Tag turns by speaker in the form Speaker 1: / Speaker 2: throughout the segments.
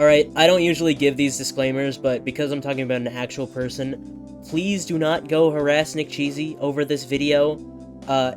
Speaker 1: Alright, I don't usually give these disclaimers, but because I'm talking about an actual person, please do not go harass Nickcheezy over this video.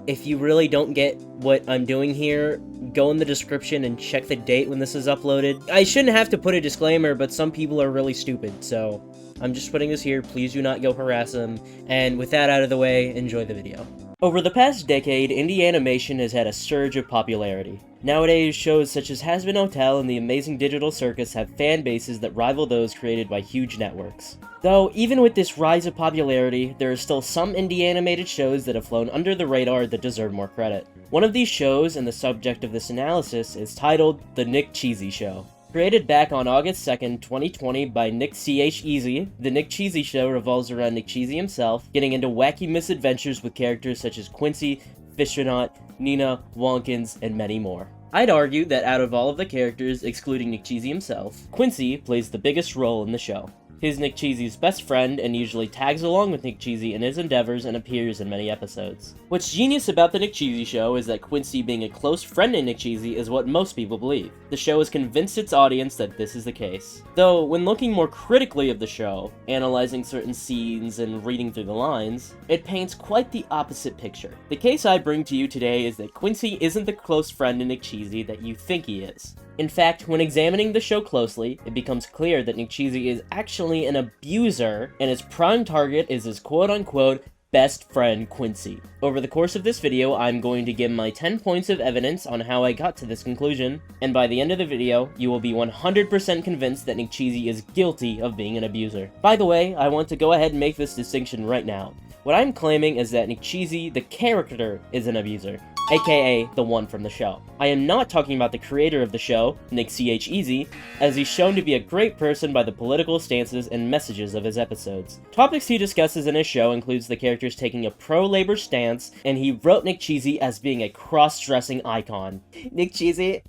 Speaker 1: If you really don't get what I'm doing here, go in the description and check the date when this is uploaded. I shouldn't have to put a disclaimer, but some people are really stupid, so I'm just putting this here. Please do not go harass them, and with that out of the way, enjoy the video. Over the past decade, indie animation has had a surge of popularity. Nowadays, shows such as Has Been Hotel and The Amazing Digital Circus have fan bases that rival those created by huge networks. Though, even with this rise of popularity, there are still some indie animated shows that have flown under the radar that deserve more credit. One of these shows, and the subject of this analysis, is titled The Nickcheezy Show. Created back on August 2nd, 2020 by Nickcheezy, the Nickcheezy Show revolves around Nickcheezy himself, getting into wacky misadventures with characters such as Quincy, Fishernaut, Nina, Wonkins, and many more. I'd argue that out of all of the characters, excluding Nickcheezy himself, Quincy plays the biggest role in the show. He's Nickcheezy's best friend and usually tags along with Nickcheezy in his endeavors and appears in many episodes. What's genius about the Nickcheezy Show is that Quincy being a close friend to Nickcheezy is what most people believe. The show has convinced its audience that this is the case. Though, when looking more critically of the show, analyzing certain scenes and reading through the lines, it paints quite the opposite picture. The case I bring to you today is that Quincy isn't the close friend to Nickcheezy that you think he is. In fact, when examining the show closely, it becomes clear that Nickcheezy is actually an abuser, and his prime target is his quote-unquote best friend, Quincy. Over the course of this video, I'm going to give my 10 points of evidence on how I got to this conclusion, and by the end of the video, you will be 100% convinced that Nickcheezy is guilty of being an abuser. By the way, I want to go ahead and make this distinction right now. What I'm claiming is that Nickcheezy, the character, is an abuser, aka the one from the show. I am not talking about the creator of the show, Nickcheezy, as he's shown to be a great person by the political stances and messages of his episodes. Topics he discusses in his show includes the characters taking a pro-labor stance, and he wrote Nickcheezy as being a cross-dressing icon. Nickcheezy,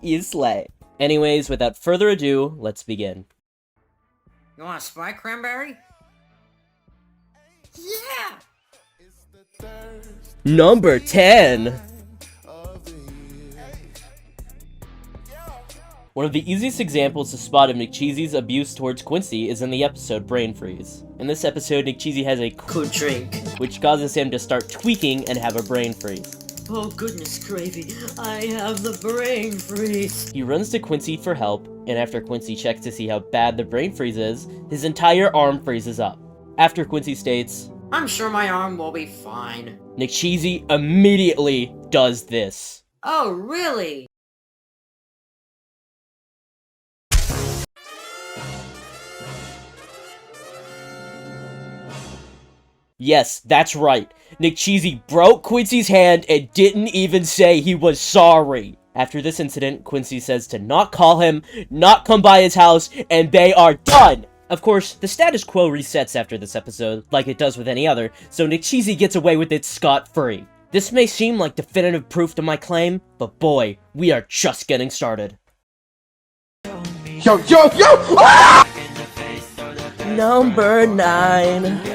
Speaker 1: you slay. Anyways, without further ado, let's begin.
Speaker 2: You want a Sprite cranberry? Yeah!
Speaker 1: Number 10! One of the easiest examples to spot of Nickcheezy's abuse towards Quincy is in the episode Brain Freeze. In this episode, Nickcheezy has a
Speaker 2: Good drink.
Speaker 1: which causes him to start tweaking and have a brain freeze.
Speaker 2: Oh goodness gravy, I have the brain freeze.
Speaker 1: He runs to Quincy for help, and after Quincy checks to see how bad the brain freeze is, his entire arm freezes up. After Quincy states,
Speaker 2: I'm sure my arm will be fine.
Speaker 1: Nickcheezy immediately does this.
Speaker 2: Oh, really?
Speaker 1: Yes, that's right. Nickcheezy broke Quincy's hand and didn't even say he was sorry. After this incident, Quincy says to not call him, not come by his house, and they are done! Of course, the status quo resets after this episode, like it does with any other, so Nickcheezy gets away with it scot-free. This may seem like definitive proof to my claim, but boy, we are just getting started.
Speaker 3: Yo! Ah!
Speaker 1: Number 9.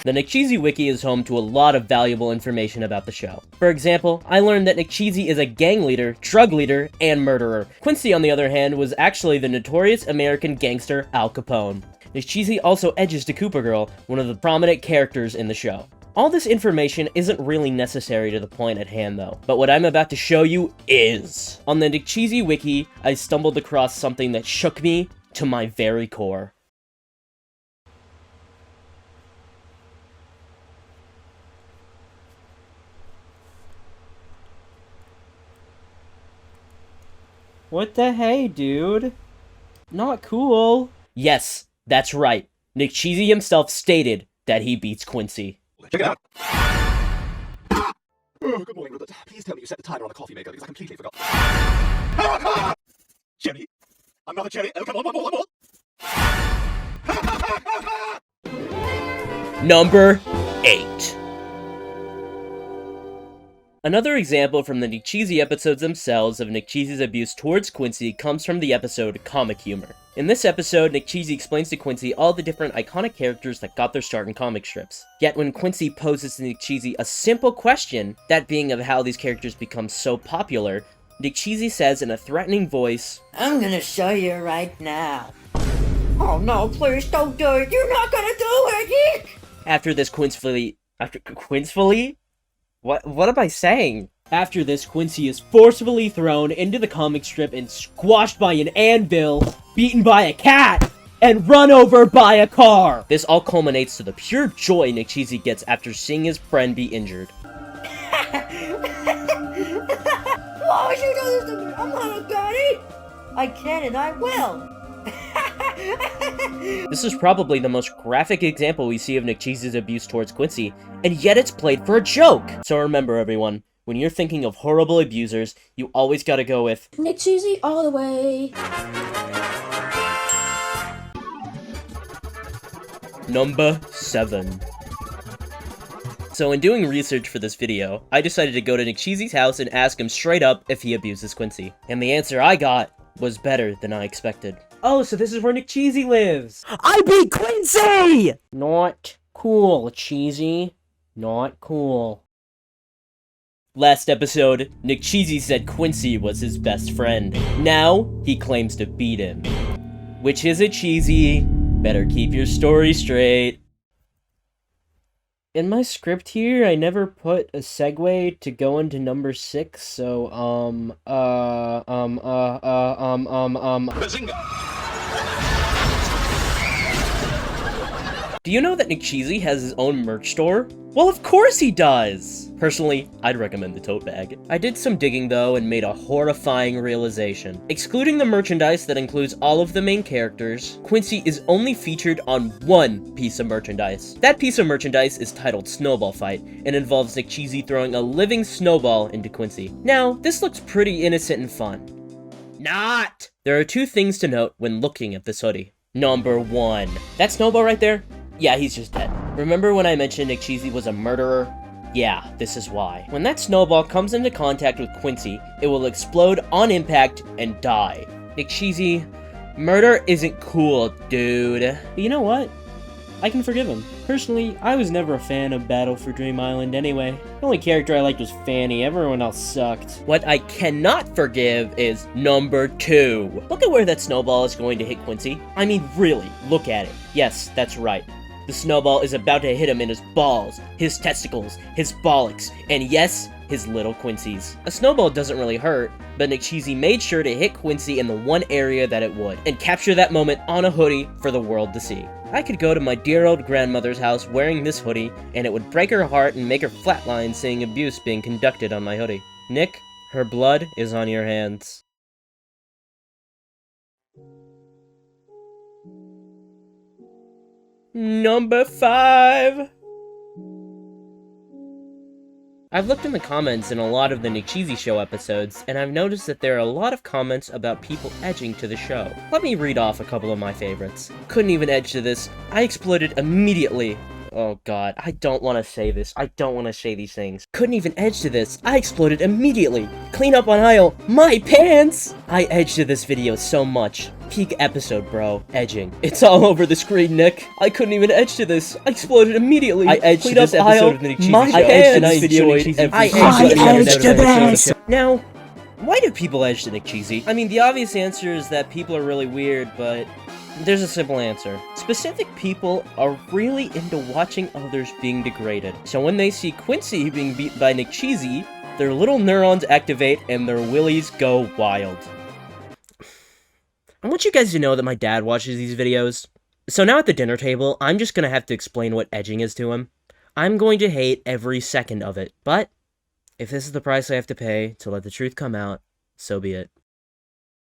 Speaker 1: The Nickcheezy Wiki is home to a lot of valuable information about the show. For example, I learned that Nickcheezy is a gang leader, drug leader, and murderer. Quincy, on the other hand, was actually the notorious American gangster Al Capone. Nickcheezy also edges to Cooper Girl, one of the prominent characters in the show. All this information isn't really necessary to the point at hand though, but what I'm about to show you is. On the Nickcheezy Wiki, I stumbled across something that shook me to my very core. What the hey, dude? Not cool. Yes, that's right. Nickcheezy himself stated that he beats Quincy.
Speaker 3: Check it out. Oh, good morning, Robert. Please tell me you set the timer on the coffee maker because I completely forgot. Cherry? I'm not a cherry. Oh, come on, one more.
Speaker 1: Number 8. Another example from the Nickcheezy episodes themselves of Nickcheezy's abuse towards Quincy comes from the episode Comic Humor. In this episode, Nickcheezy explains to Quincy all the different iconic characters that got their start in comic strips. Yet when Quincy poses to Nickcheezy a simple question, that being of how these characters become so popular, Nickcheezy says in a threatening voice,
Speaker 2: I'm gonna show you right now. Oh no, please don't do it. You're not gonna do it, Nick!
Speaker 1: After this, Quincy... What am I saying? After this, Quincy is forcefully thrown into the comic strip and squashed by an anvil, beaten by a cat, and run over by a car! This all culminates to the pure joy Nickcheezy gets after seeing his friend be injured.
Speaker 2: Why would you do this to me? I'm not a baddie! I can and I will!
Speaker 1: This is probably the most graphic example we see of Nickcheezy's abuse towards Quincy, and yet it's played for a joke! So remember everyone, when you're thinking of horrible abusers, you always gotta go with
Speaker 4: Nickcheezy all the way.
Speaker 1: Number 7. So in doing research for this video, I decided to go to Nickcheezy's house and ask him straight up if he abuses Quincy. And the answer I got was better than I expected. Oh, so this is where Nickcheezy lives! I beat Quincy! Not cool, Cheesy. Not cool. Last episode, Nickcheezy said Quincy was his best friend. Now, he claims to beat him. Which is it, Cheesy? Better keep your story straight. In my script here, I never put a segue to go into number 6, so, Do you know that Nickcheezy has his own merch store? Well, of course he does! Personally, I'd recommend the tote bag. I did some digging though and made a horrifying realization. Excluding the merchandise that includes all of the main characters, Quincy is only featured on one piece of merchandise. That piece of merchandise is titled Snowball Fight and involves Nickcheezy throwing a living snowball into Quincy. Now, this looks pretty innocent and fun. Not! There are two things to note when looking at this hoodie. Number 1. That snowball right there? Yeah, he's just dead. Remember when I mentioned Nickcheezy was a murderer? Yeah, this is why. When that snowball comes into contact with Quincy, it will explode on impact and die. Nickcheezy, murder isn't cool, dude. But you know what? I can forgive him. Personally, I was never a fan of Battle for Dream Island anyway. The only character I liked was Fanny, everyone else sucked. What I cannot forgive is number 2. Look at where that snowball is going to hit Quincy. I mean, really, look at it. Yes, that's right. The snowball is about to hit him in his balls, his testicles, his bollocks, and yes, his little Quincy's. A snowball doesn't really hurt, but Nickcheezy made sure to hit Quincy in the one area that it would, and capture that moment on a hoodie for the world to see. I could go to my dear old grandmother's house wearing this hoodie, and it would break her heart and make her flatline seeing abuse being conducted on my hoodie. Nick, her blood is on your hands. Number 5! I've looked in the comments in a lot of the Nickcheezy Show episodes, and I've noticed that there are a lot of comments about people edging to the show. Let me read off a couple of my favorites. Couldn't even edge to this. I exploded immediately. Oh god, I don't want to say this. I don't want to say these things. Couldn't even edge to this. I exploded immediately. Clean up on aisle. My pants! I edged to this video so much. Peak episode, bro. Edging. It's all over the screen, Nick. I couldn't even edge to this. I exploded immediately. I edged to this episode of the Nickcheezy Show. I edged to this video, Nickcheezy. I edged to this. Now, why do people edge to Nickcheezy? I mean, the obvious answer is that people are really weird, but there's a simple answer. Specific people are really into watching others being degraded. So when they see Quincy being beat by Nickcheezy, their little neurons activate and their willies go wild. I want you guys to know that my dad watches these videos. So now at the dinner table, I'm just gonna have to explain what edging is to him. I'm going to hate every second of it, but if this is the price I have to pay to let the truth come out, so be it.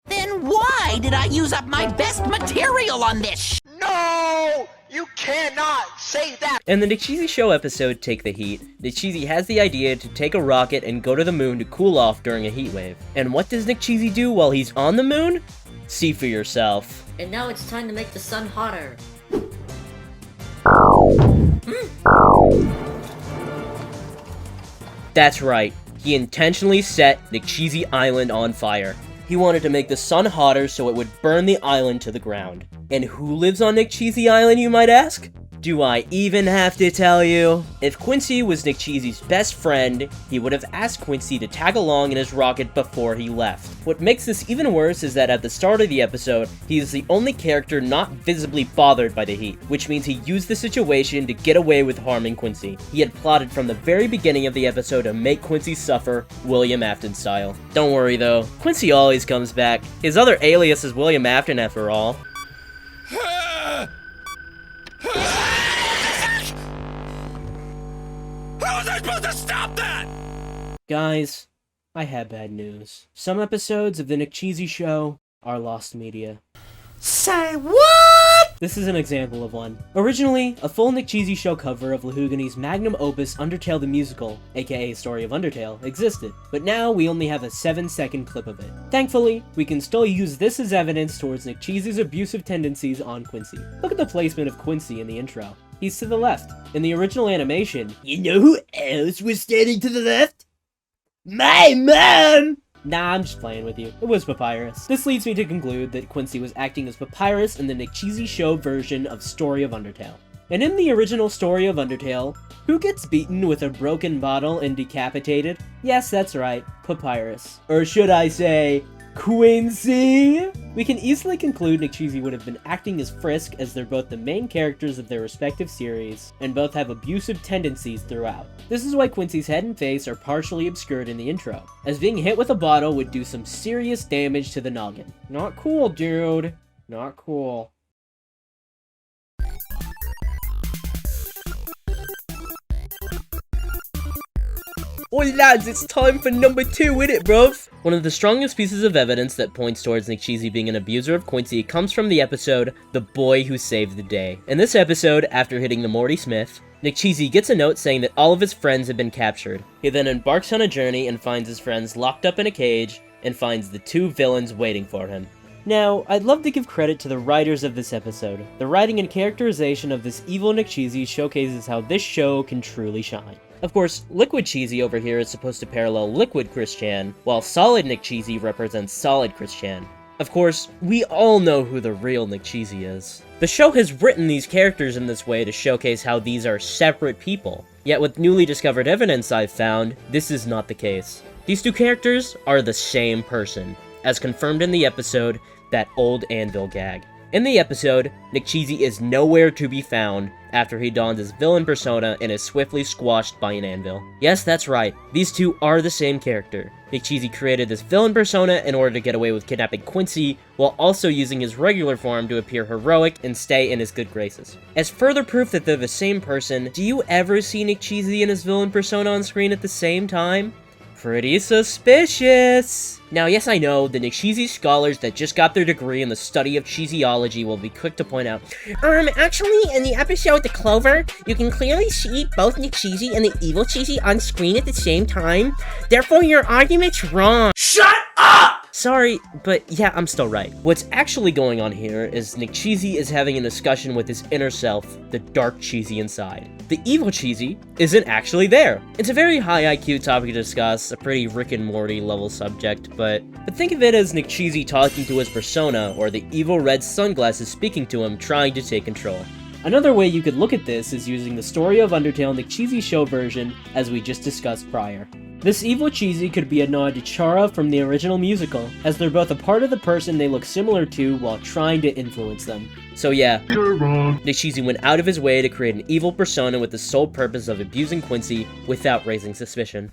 Speaker 5: Then why did I use up my best material on this?
Speaker 3: No! You cannot say that!
Speaker 1: In the Nickcheezy Show episode, Take the Heat, Nickcheezy has the idea to take a rocket and go to the moon to cool off during a heat wave. And what does Nickcheezy do while he's on the moon? See for yourself.
Speaker 2: And now it's time to make the sun hotter.
Speaker 1: That's right, he intentionally set Nickcheezy Island on fire. He wanted to make the sun hotter so it would burn the island to the ground. And who lives on Nickcheezy Island, you might ask? Do I even have to tell you? If Quincy was Nickcheezy's best friend, he would have asked Quincy to tag along in his rocket before he left. What makes this even worse is that at the start of the episode, he is the only character not visibly bothered by the heat, which means he used the situation to get away with harming Quincy. He had plotted from the very beginning of the episode to make Quincy suffer, William Afton style. Don't worry though, Quincy always comes back. His other alias is William Afton after all.
Speaker 3: How was I supposed to stop that?
Speaker 1: Guys, I have bad news. Some episodes of The Nickcheezy Show are lost media.
Speaker 5: Say what?
Speaker 1: This is an example of one. Originally, a full Nickcheezy Show cover of Lahugany's magnum opus Undertale the Musical, aka Story of Undertale, existed, but now we only have a 7-second clip of it. Thankfully, we can still use this as evidence towards Nickcheezy's abusive tendencies on Quincy. Look at the placement of Quincy in the intro. He's to the left. In the original animation, you know who else was standing to the left? My mom! Nah, I'm just playing with you. It was Papyrus. This leads me to conclude that Quincy was acting as Papyrus in the Nickcheezy Show version of Story of Undertale. And in the original Story of Undertale, who gets beaten with a broken bottle and decapitated? Yes, that's right, Papyrus. Or should I say, Quincy? We can easily conclude Nickcheezy would have been acting as Frisk, as they're both the main characters of their respective series, and both have abusive tendencies throughout. This is why Quincy's head and face are partially obscured in the intro, as being hit with a bottle would do some serious damage to the noggin. Not cool, dude. Not cool. Oi lads, it's time for number 2, innit bruv? One of the strongest pieces of evidence that points towards Nickcheezy being an abuser of Quincy comes from the episode, The Boy Who Saved the Day. In this episode, after hitting the Morty Smith, Nickcheezy gets a note saying that all of his friends have been captured. He then embarks on a journey and finds his friends locked up in a cage, and finds the 2 villains waiting for him. Now, I'd love to give credit to the writers of this episode. The writing and characterization of this evil Nickcheezy showcases how this show can truly shine. Of course, Liquid Cheesy over here is supposed to parallel Liquid Chris Chan, while Solid Nickcheezy represents Solid Chris Chan. Of course, we all know who the real Nickcheezy is. The show has written these characters in this way to showcase how these are separate people. Yet with newly discovered evidence I've found, this is not the case. These 2 characters are the same person, as confirmed in the episode, That Old Anvil Gag. In the episode, Nickcheezy is nowhere to be found after he dons his villain persona and is swiftly squashed by an anvil. Yes, that's right, these 2 are the same character. Nickcheezy created this villain persona in order to get away with kidnapping Quincy, while also using his regular form to appear heroic and stay in his good graces. As further proof that they're the same person, do you ever see Nickcheezy and his villain persona on screen at the same time? Pretty suspicious! Now, yes, I know, the Nickcheezy scholars that just got their degree in the study of cheesyology will be quick to point out,
Speaker 6: Actually, in the episode The Clover, you can clearly see both Nickcheezy and the evil Cheesy on screen at the same time. Therefore, your argument's wrong.
Speaker 3: Shut up!
Speaker 1: sorry, but yeah, I'm still right. What's actually going on here is Nickcheezy is having a discussion with his inner self, the dark Cheesy inside. The evil Cheesy isn't actually there. It's a very high IQ topic to discuss, a pretty Rick and Morty level subject, but think of it as Nickcheezy talking to his persona, or the evil red sunglasses speaking to him, trying to take control. Another way you could look at this is using the Story of Undertale Nickcheezy Show version, as we just discussed prior. This evil Cheesy could be a nod to Chara from the original musical, as they're both a part of the person they look similar to while trying to influence them. So yeah, you're wrong. Nickcheezy went out of his way to create an evil persona with the sole purpose of abusing Quincy without raising suspicion.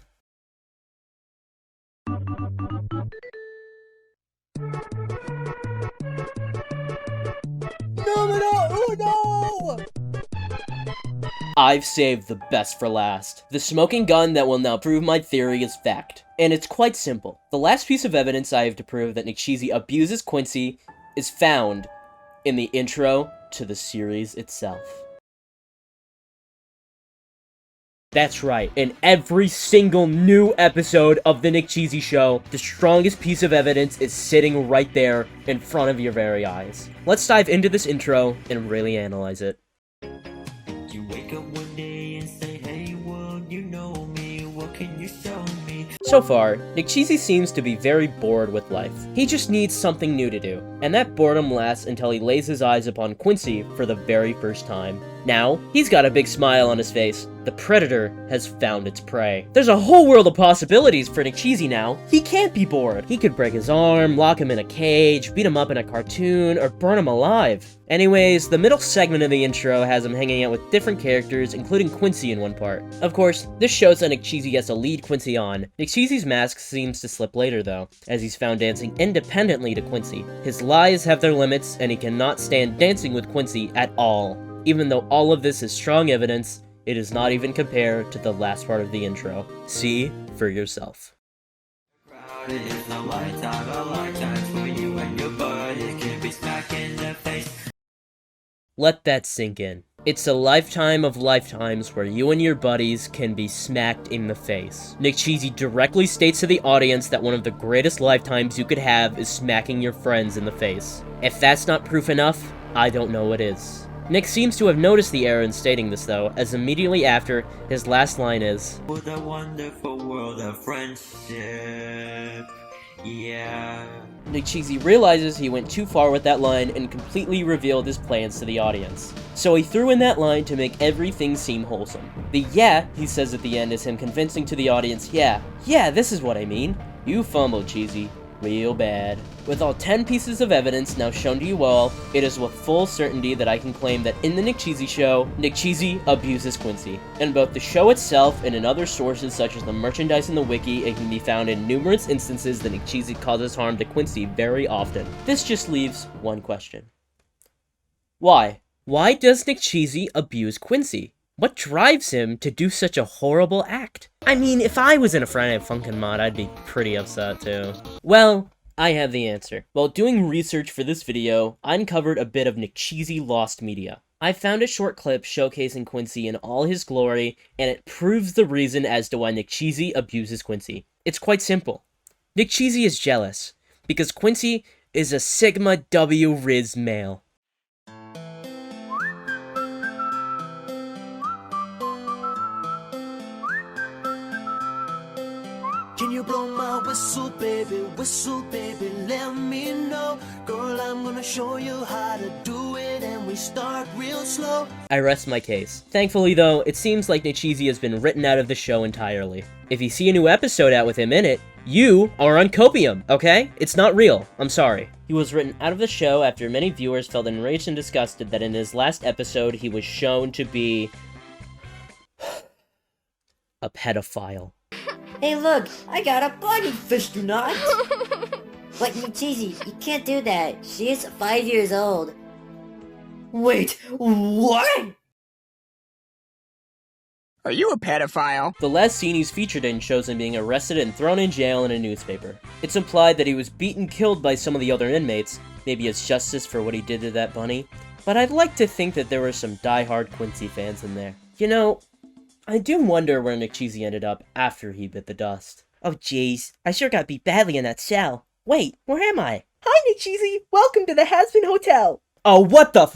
Speaker 1: I've saved the best for last. The smoking gun that will now prove my theory is fact. And it's quite simple. The last piece of evidence I have to prove that Nickcheezy abuses Quincy is found in the intro to the series itself. That's right, in every single new episode of The Nickcheezy Show, the strongest piece of evidence is sitting right there in front of your very eyes. Let's dive into this intro and really analyze it.
Speaker 7: You wake up one day and say, hey world, you know me, what can you show me?
Speaker 1: So far, Nickcheezy seems to be very bored with life. He just needs something new to do, and that boredom lasts until he lays his eyes upon Quincy for the very first time. Now, he's got a big smile on his face. The predator has found its prey. There's a whole world of possibilities for Nickcheezy now. He can't be bored. He could break his arm, lock him in a cage, beat him up in a cartoon, or burn him alive. Anyways, the middle segment of the intro has him hanging out with different characters, including Quincy in one part. Of course, this shows that Nickcheezy gets to lead Quincy on. Nickcheezy's mask seems to slip later though, as he's found dancing independently to Quincy. His lies have their limits, and he cannot stand dancing with Quincy at all. Even though all of this is strong evidence, it does not even compare to the last part of the intro. See for yourself. Let that sink in. It's a lifetime of lifetimes where you and your buddies can be smacked in the face. Nickcheezy directly states to the audience that one of the greatest lifetimes you could have is smacking your friends in the face. If that's not proof enough, I don't know what is. Nick seems to have noticed the error in stating this though, as immediately after, his last line is,
Speaker 7: What a wonderful world of friendship. Yeah.
Speaker 1: Nickcheezy realizes he went too far with that line and completely revealed his plans to the audience. So he threw in that line to make everything seem wholesome. The yeah he says at the end is him convincing to the audience, yeah, this is what I mean. You fumbled, Cheesy. Real bad. With all 10 pieces of evidence now shown to you all, it is with full certainty that I can claim that in the Nickcheezy Show, Nickcheezy abuses Quincy. In both the show itself and in other sources such as the merchandise and the wiki, it can be found in numerous instances that Nickcheezy causes harm to Quincy very often. This just leaves one question. Why? Why does Nickcheezy abuse Quincy? What drives him to do such a horrible act? I mean, if I was in a Friday Night Funkin' mod, I'd be pretty upset too. Well, I have the answer. While doing research for this video, I uncovered a bit of Nickcheezy lost media. I found a short clip showcasing Quincy in all his glory, and it proves the reason as to why Nickcheezy abuses Quincy. It's quite simple. Nickcheezy is jealous, because Quincy is a Sigma W Riz male.
Speaker 8: Can you blow my whistle, baby, let me know. Girl, I'm gonna show you how to do it, and we start real slow.
Speaker 1: I rest my case. Thankfully though, it seems like Nickcheezy has been written out of the show entirely. If you see a new episode out with him in it, you are on copium, okay? It's not real. I'm sorry. He was written out of the show after many viewers felt enraged and disgusted that in his last episode he was shown to be a pedophile.
Speaker 2: Hey, look, I got a bunny fish, do not. But Nickcheezy, you can't do that. She is 5 years old. Wait, what?
Speaker 5: Are you a pedophile?
Speaker 1: The last scene he's featured in shows him being arrested and thrown in jail in a newspaper. It's implied that he was beaten killed by some of the other inmates, maybe as justice for what he did to that bunny, but I'd like to think that there were some die-hard Quincy fans in there. You know, I do wonder where Nickcheezy ended up after he bit the dust.
Speaker 6: Oh jeez, I sure got beat badly in that cell. Wait, where am I? Hi Nickcheezy, welcome to the Has-Been Hotel.
Speaker 1: Oh, what the f-